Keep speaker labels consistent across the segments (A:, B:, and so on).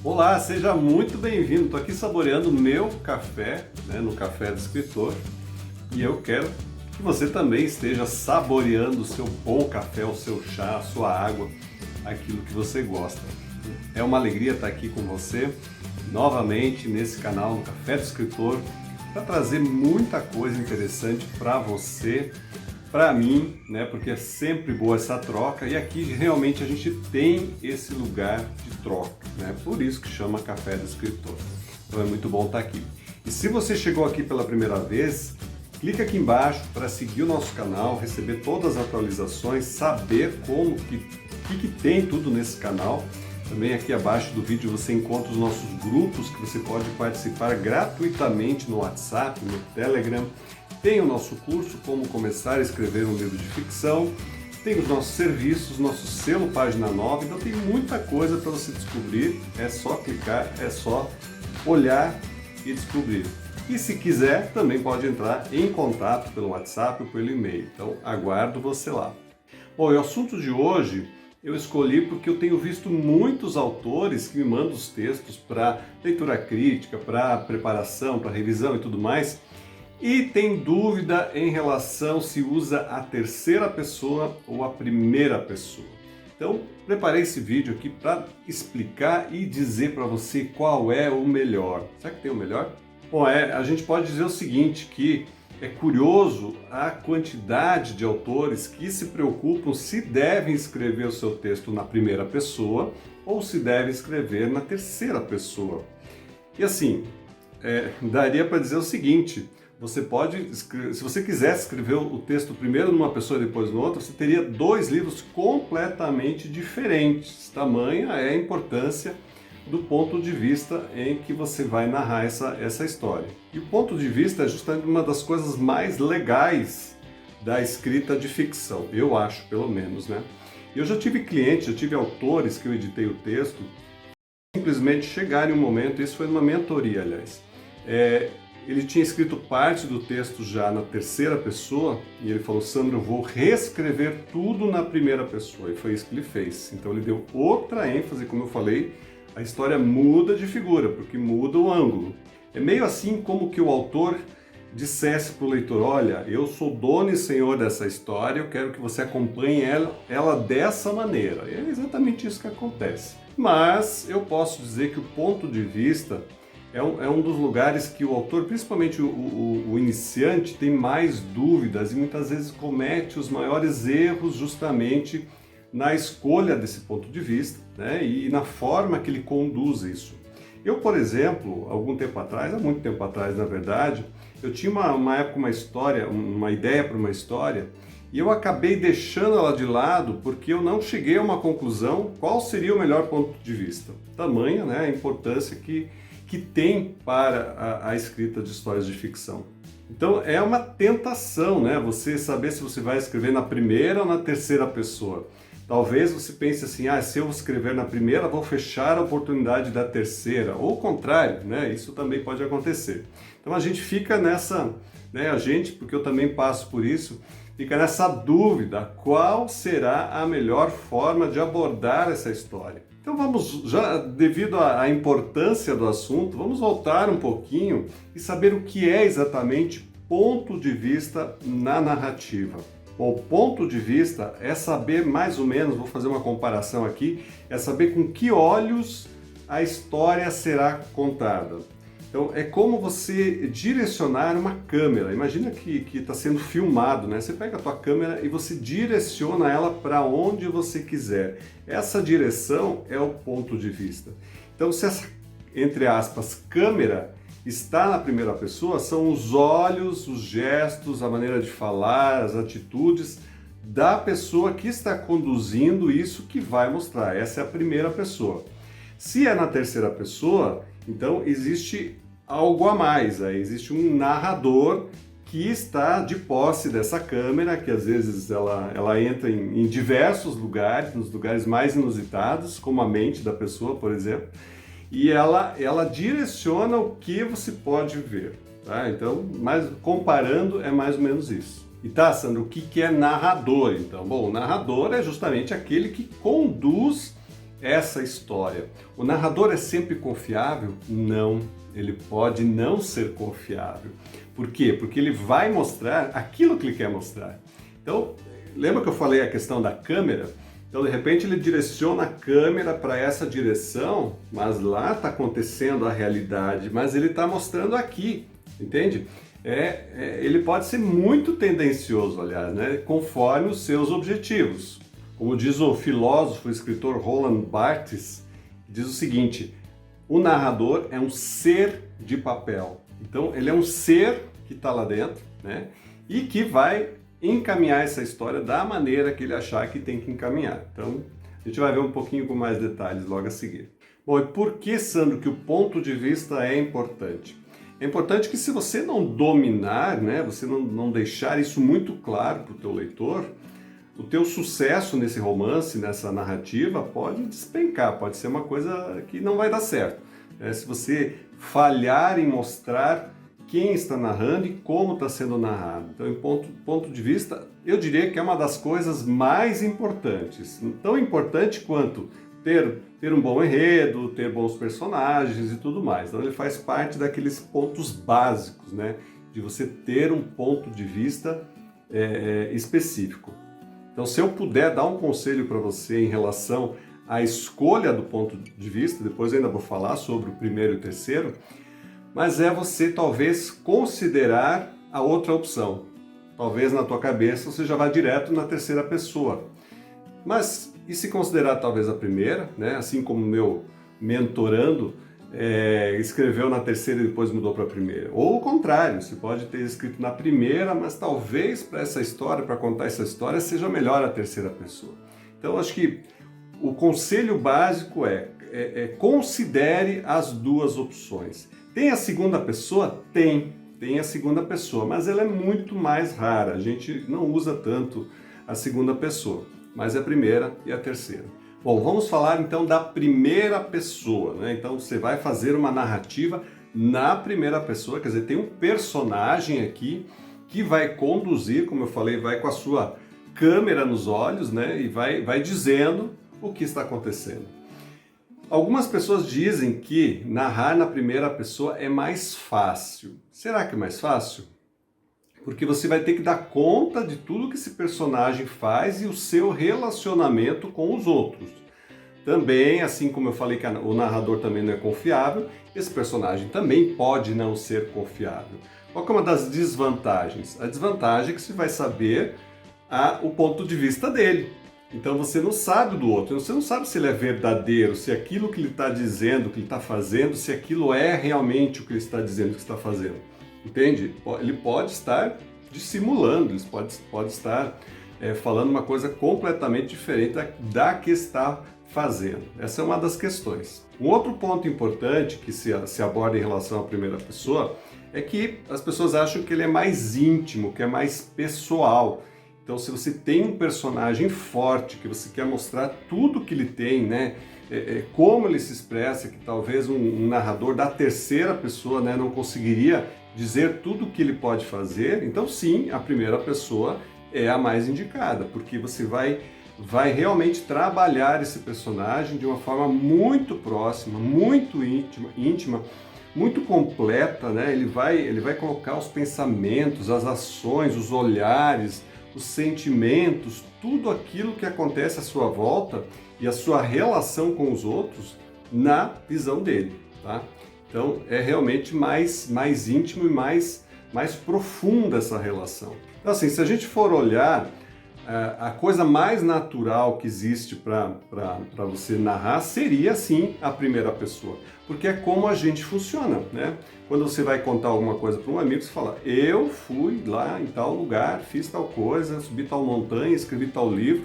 A: Olá, seja muito bem-vindo. Estou aqui saboreando o meu café, no Café do Escritor, e eu quero que você também esteja saboreando o seu bom café, o seu chá, a sua água, aquilo que você gosta. É uma alegria estar aqui com você novamente nesse canal, no Café do Escritor, para trazer muita coisa interessante para você, para mim, porque é sempre boa essa troca e aqui realmente a gente tem esse lugar de troca, por isso que chama Café do Escritor. Então é muito bom estar aqui. E se você chegou aqui pela primeira vez, clica aqui embaixo para seguir o nosso canal, receber todas as atualizações, saber como que tem tudo nesse canal. Também aqui abaixo do vídeo você encontra os nossos grupos que você pode participar gratuitamente no WhatsApp, no Telegram. Tem o nosso curso Como Começar a Escrever um Livro de Ficção. Tem os nossos serviços, nosso selo Página 9. Então tem muita coisa para você descobrir. É só clicar, é só olhar e descobrir. E se quiser, também pode entrar em contato pelo WhatsApp ou pelo e-mail. Então aguardo você lá. Bom, e o assunto de hoje eu escolhi porque eu tenho visto muitos autores que me mandam os textos para leitura crítica, para preparação, para revisão e tudo mais, e tem dúvida em relação se usa a terceira pessoa ou a primeira pessoa. Então, preparei esse vídeo aqui para explicar e dizer para você qual é o melhor. Será que tem o melhor? Bom, a gente pode dizer o seguinte, que é curioso a quantidade de autores que se preocupam se devem escrever o seu texto na primeira pessoa ou se deve escrever na terceira pessoa. E assim, daria para dizer o seguinte, você pode, se você quisesse escrever o texto primeiro numa pessoa e depois no outro, você teria dois livros completamente diferentes. Tamanha é a importância do ponto de vista em que você vai narrar essa história. E o ponto de vista é justamente uma das coisas mais legais da escrita de ficção, eu acho, pelo menos, Eu já tive clientes, já tive autores que eu editei o texto, simplesmente chegaram em um momento, isso foi numa mentoria, aliás, ele tinha escrito parte do texto já na terceira pessoa e ele falou, Sandro, eu vou reescrever tudo na primeira pessoa, e foi isso que ele fez. Então ele deu outra ênfase, como eu falei, a história muda de figura, porque muda o ângulo. É meio assim como que o autor dissesse para o leitor, olha, eu sou dono e senhor dessa história, eu quero que você acompanhe ela dessa maneira. E é exatamente isso que acontece. Mas eu posso dizer que o ponto de vista é um dos lugares que o autor, principalmente o iniciante, tem mais dúvidas e muitas vezes comete os maiores erros justamente na escolha desse ponto de vista, e na forma que ele conduz isso. Eu, por exemplo, há muito tempo atrás, na verdade, eu tinha uma época uma ideia para uma história, e eu acabei deixando ela de lado porque eu não cheguei a uma conclusão qual seria o melhor ponto de vista. Tamanha, a importância que tem para a escrita de histórias de ficção. Então é uma tentação, você saber se você vai escrever na primeira ou na terceira pessoa. Talvez você pense assim, se eu escrever na primeira, vou fechar a oportunidade da terceira, ou o contrário, isso também pode acontecer. Então a gente fica nessa, porque eu também passo por isso, fica nessa dúvida, qual será a melhor forma de abordar essa história. Então vamos, já devido à importância do assunto, vamos voltar um pouquinho e saber o que é exatamente ponto de vista na narrativa. Bom, o ponto de vista é saber mais ou menos, vou fazer uma comparação aqui, é saber com que olhos a história será contada. Então é como você direcionar uma câmera. Imagina que está sendo filmado, Você pega a tua câmera e você direciona ela para onde você quiser. Essa direção é o ponto de vista. Então se essa, entre aspas, câmera está na primeira pessoa, são os olhos, os gestos, a maneira de falar, as atitudes da pessoa que está conduzindo isso que vai mostrar. Essa é a primeira pessoa. Se é na terceira pessoa, então existe algo a mais, existe um narrador que está de posse dessa câmera, que às vezes ela entra em diversos lugares, nos lugares mais inusitados, como a mente da pessoa, por exemplo, e ela direciona o que você pode ver. Então, comparando, é mais ou menos isso. E Sandro, o que é narrador então? Bom, o narrador é justamente aquele que conduz essa história. O narrador é sempre confiável? Não, ele pode não ser confiável. Por quê? Porque ele vai mostrar aquilo que ele quer mostrar. Então, lembra que eu falei a questão da câmera? Então, de repente, ele direciona a câmera para essa direção, mas lá está acontecendo a realidade, mas ele está mostrando aqui, entende? Ele pode ser muito tendencioso, aliás, né? Conforme os seus objetivos. Como diz o filósofo e escritor Roland Barthes, diz o seguinte: o narrador é um ser de papel. Então, ele é um ser que está lá dentro, né? E que vai encaminhar essa história da maneira que ele achar que tem que encaminhar. Então, a gente vai ver um pouquinho com mais detalhes logo a seguir. Bom, e por que, Sandro, que o ponto de vista é importante? É importante que se você não dominar, né, você não deixar isso muito claro para o teu leitor, o teu sucesso nesse romance, nessa narrativa, pode despencar, pode ser uma coisa que não vai dar certo. Se você falhar em mostrar quem está narrando e como está sendo narrado. Então, em ponto de vista, eu diria que é uma das coisas mais importantes. Tão importante quanto ter um bom enredo, ter bons personagens e tudo mais. Então, ele faz parte daqueles pontos básicos, né? De você ter um ponto de vista específico. Então, se eu puder dar um conselho para você em relação à escolha do ponto de vista, depois eu ainda vou falar sobre o primeiro e o terceiro, mas é você talvez considerar a outra opção. Talvez na tua cabeça você já vá direto na terceira pessoa. Mas e se considerar talvez a primeira, né? Assim como o meu mentorando escreveu na terceira e depois mudou para a primeira. Ou o contrário, você pode ter escrito na primeira, mas talvez para essa história, para contar essa história, seja melhor a terceira pessoa. Então acho que o conselho básico é considere as duas opções. Tem a segunda pessoa? Tem a segunda pessoa, mas ela é muito mais rara. A gente não usa tanto a segunda pessoa, mas é a primeira e a terceira. Bom, vamos falar então da primeira pessoa, né? Então você vai fazer uma narrativa na primeira pessoa, quer dizer, tem um personagem aqui que vai conduzir, como eu falei, vai com a sua câmera nos olhos, né? E vai dizendo o que está acontecendo. Algumas pessoas dizem que narrar na primeira pessoa é mais fácil. Será que é mais fácil? Porque você vai ter que dar conta de tudo que esse personagem faz e o seu relacionamento com os outros. Também, assim como eu falei que o narrador também não é confiável, esse personagem também pode não ser confiável. Qual que é uma das desvantagens? A desvantagem é que você vai saber o ponto de vista dele. Então você não sabe do outro, você não sabe se ele é verdadeiro, se aquilo que ele está dizendo, que ele está fazendo, se aquilo é realmente o que ele está dizendo que está fazendo. Entende? Ele pode estar dissimulando, ele pode estar falando uma coisa completamente diferente da que está fazendo. Essa é uma das questões. Um outro ponto importante que se aborda em relação à primeira pessoa é que as pessoas acham que ele é mais íntimo, que é mais pessoal. Então, se você tem um personagem forte, que você quer mostrar tudo que ele tem, né? Como ele se expressa, que talvez um narrador da terceira pessoa, né, não conseguiria dizer tudo o que ele pode fazer, então sim, a primeira pessoa é a mais indicada, porque você vai realmente trabalhar esse personagem de uma forma muito próxima, muito íntima, muito completa, né? Ele vai colocar os pensamentos, as ações, os olhares, os sentimentos, tudo aquilo que acontece à sua volta e a sua relação com os outros na visão dele, tá? Então é realmente mais íntimo e mais profunda essa relação. Então assim, se a gente for olhar, a coisa mais natural que existe para você narrar seria sim a primeira pessoa, porque é como a gente funciona, né? Quando você vai contar alguma coisa para um amigo, você fala: eu fui lá em tal lugar, fiz tal coisa, subi tal montanha, escrevi tal livro.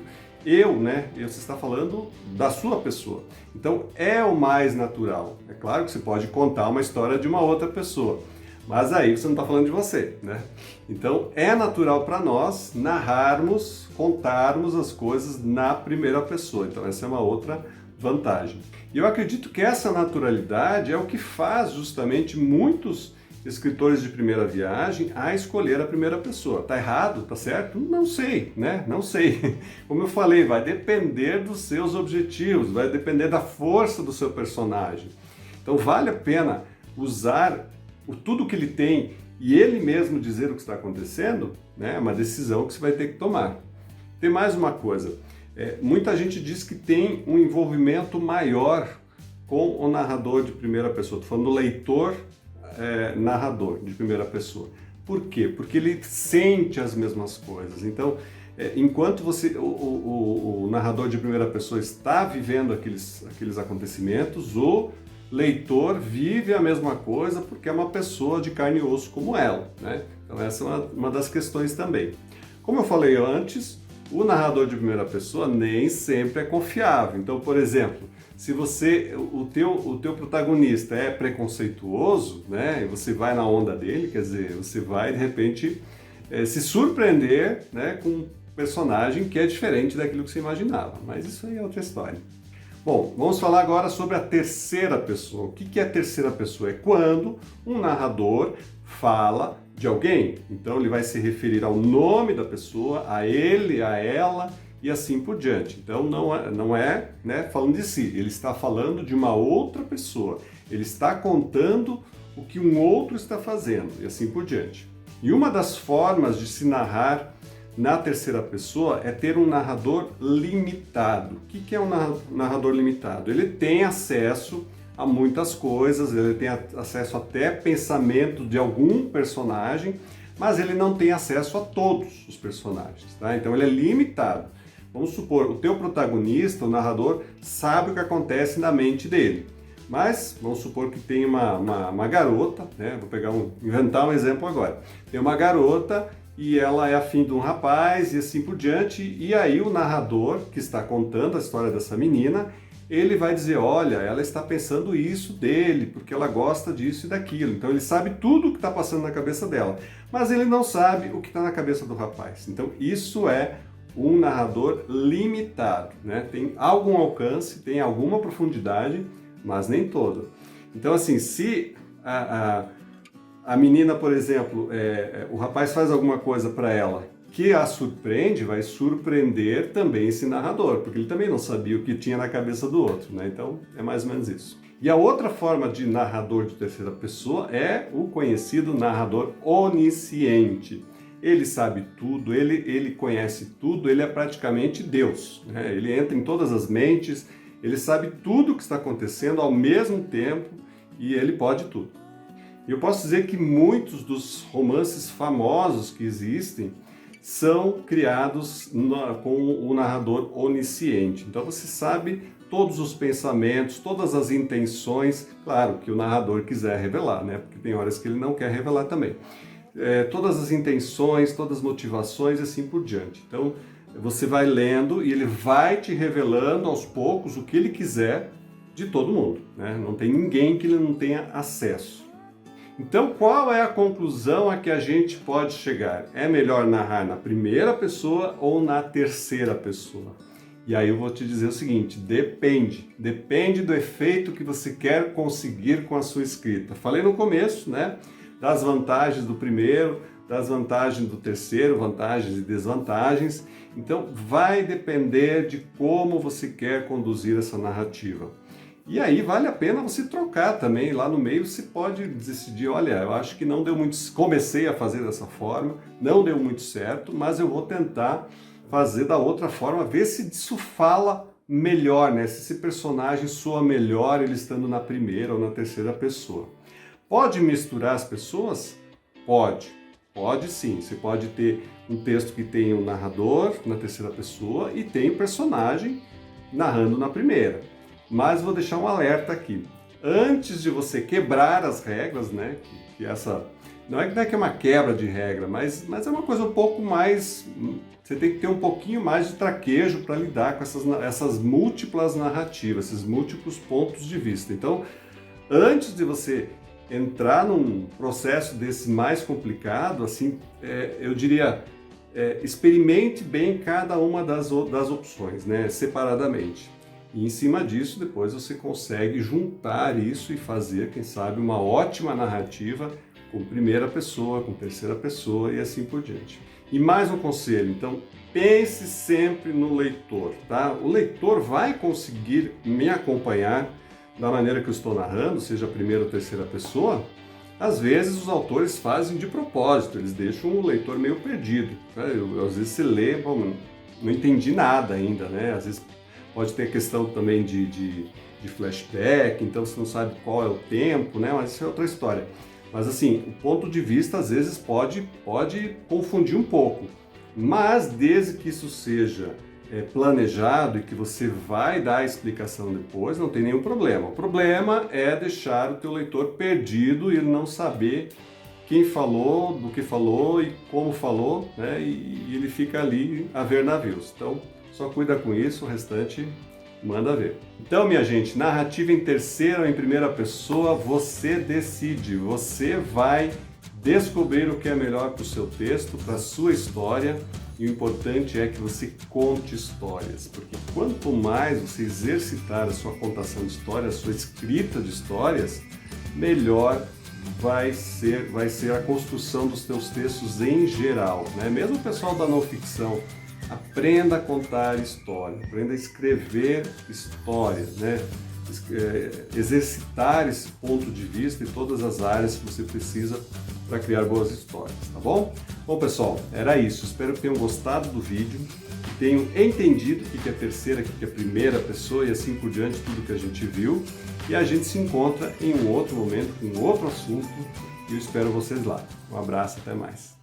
A: Né? Você está falando da sua pessoa. Então é o mais natural. É claro que você pode contar uma história de uma outra pessoa, mas aí você não está falando de você, né? Então é natural para nós narrarmos, contarmos as coisas na primeira pessoa. Então essa é uma outra vantagem. E eu acredito que essa naturalidade é o que faz justamente muitos escritores de primeira viagem a escolher a primeira pessoa. Tá errado? Tá certo? Não sei, né? Não sei. Como eu falei, vai depender dos seus objetivos, vai depender da força do seu personagem. Então vale a pena usar tudo que ele tem e ele mesmo dizer o que está acontecendo, né? É uma decisão que você vai ter que tomar. Tem mais uma coisa. Muita gente diz que tem um envolvimento maior com o narrador de primeira pessoa. Estou falando do leitor narrador de primeira pessoa. Por quê? Porque ele sente as mesmas coisas. Então, enquanto o narrador de primeira pessoa está vivendo aqueles acontecimentos, o leitor vive a mesma coisa porque é uma pessoa de carne e osso como ela, né? Então essa é uma das questões também. Como eu falei antes, o narrador de primeira pessoa nem sempre é confiável. Então, por exemplo, se o teu protagonista é preconceituoso, né, e você vai na onda dele, quer dizer, você vai de repente se surpreender, né, com um personagem que é diferente daquilo que você imaginava. Mas isso aí é outra história. Bom, vamos falar agora sobre a terceira pessoa. O que é a terceira pessoa? É quando um narrador fala de alguém. Então ele vai se referir ao nome da pessoa, a ele, a ela e assim por diante. Então não é, né, falando de si, ele está falando de uma outra pessoa. Ele está contando o que um outro está fazendo e assim por diante. E uma das formas de se narrar na terceira pessoa é ter um narrador limitado. O que é um narrador limitado? Ele tem acesso a muitas coisas, ele tem acesso até pensamento de algum personagem, mas ele não tem acesso a todos os personagens, tá? Então ele é limitado. Vamos supor, o teu protagonista, o narrador, sabe o que acontece na mente dele. Mas vamos supor que tem uma garota, né? Inventar um exemplo agora. Tem uma garota e ela é afim de um rapaz e assim por diante, e aí o narrador que está contando a história dessa menina, ele vai dizer, olha, ela está pensando isso dele, porque ela gosta disso e daquilo. Então ele sabe tudo o que está passando na cabeça dela, mas ele não sabe o que está na cabeça do rapaz. Então isso é um narrador limitado, né? Tem algum alcance, tem alguma profundidade, mas nem todo. Então assim, se a menina, por exemplo, o rapaz faz alguma coisa para ela que a surpreende, vai surpreender também esse narrador, porque ele também não sabia o que tinha na cabeça do outro, né? Então é mais ou menos isso. E a outra forma de narrador de terceira pessoa é o conhecido narrador onisciente. Ele sabe tudo, ele conhece tudo, ele é praticamente Deus, né? Ele entra em todas as mentes, ele sabe tudo o que está acontecendo ao mesmo tempo e ele pode tudo. E eu posso dizer que muitos dos romances famosos que existem são criados com o narrador onisciente. Então você sabe todos os pensamentos, todas as intenções, claro que o narrador quiser revelar, né? Porque tem horas que ele não quer revelar também. Todas as intenções, todas as motivações e assim por diante. Então você vai lendo e ele vai te revelando aos poucos o que ele quiser de todo mundo, né? Não tem ninguém que ele não tenha acesso. Então, qual é a conclusão a que a gente pode chegar? É melhor narrar na primeira pessoa ou na terceira pessoa? E aí eu vou te dizer o seguinte, depende. Depende do efeito que você quer conseguir com a sua escrita. Falei no começo, né, das vantagens do primeiro, das vantagens do terceiro, vantagens e desvantagens. Então, vai depender de como você quer conduzir essa narrativa. E aí vale a pena você trocar também, lá no meio você pode decidir, olha, eu acho que não deu muito, comecei a fazer dessa forma, não deu muito certo, mas eu vou tentar fazer da outra forma, ver se isso fala melhor, né? Se esse personagem soa melhor ele estando na primeira ou na terceira pessoa. Pode misturar as pessoas? Pode sim, você pode ter um texto que tem um narrador na terceira pessoa e tem o personagem narrando na primeira. Mas vou deixar um alerta aqui. Antes de você quebrar as regras, né? Que essa não é que é uma quebra de regra, mas é uma coisa um pouco mais. Você tem que ter um pouquinho mais de traquejo para lidar com essas múltiplas narrativas, esses múltiplos pontos de vista. Então, antes de você entrar num processo desse mais complicado, assim, eu diria, experimente bem cada uma das opções, né? Separadamente. E em cima disso, depois você consegue juntar isso e fazer, quem sabe, uma ótima narrativa com primeira pessoa, com terceira pessoa e assim por diante. E mais um conselho, então, pense sempre no leitor, tá? O leitor vai conseguir me acompanhar da maneira que eu estou narrando, seja a primeira ou terceira pessoa. Às vezes os autores fazem de propósito, eles deixam o leitor meio perdido. Às vezes você lê, bom, não entendi nada ainda, né? Às vezes pode ter questão também de flashback, então você não sabe qual é o tempo, né? Mas isso é outra história. Mas assim, o ponto de vista às vezes pode confundir um pouco. Mas desde que isso seja planejado e que você vai dar a explicação depois, não tem nenhum problema. O problema é deixar o teu leitor perdido e ele não saber quem falou, do que falou e como falou, né? E ele fica ali a ver navios. Então, só cuida com isso, o restante manda ver. Então, minha gente, narrativa em terceira ou em primeira pessoa, você decide. Você vai descobrir o que é melhor para o seu texto, para a sua história. E o importante é que você conte histórias, porque quanto mais você exercitar a sua contação de histórias, a sua escrita de histórias, melhor vai ser a construção dos teus textos em geral, né? Mesmo o pessoal da não ficção, aprenda a contar história, aprenda a escrever histórias, né? Exercitar esse ponto de vista em todas as áreas que você precisa para criar boas histórias, tá bom? Bom, pessoal, era isso. Espero que tenham gostado do vídeo, que tenham entendido o que é a terceira, o que é a primeira pessoa e assim por diante, tudo que a gente viu. E a gente se encontra em um outro momento, com um outro assunto, e eu espero vocês lá. Um abraço, até mais.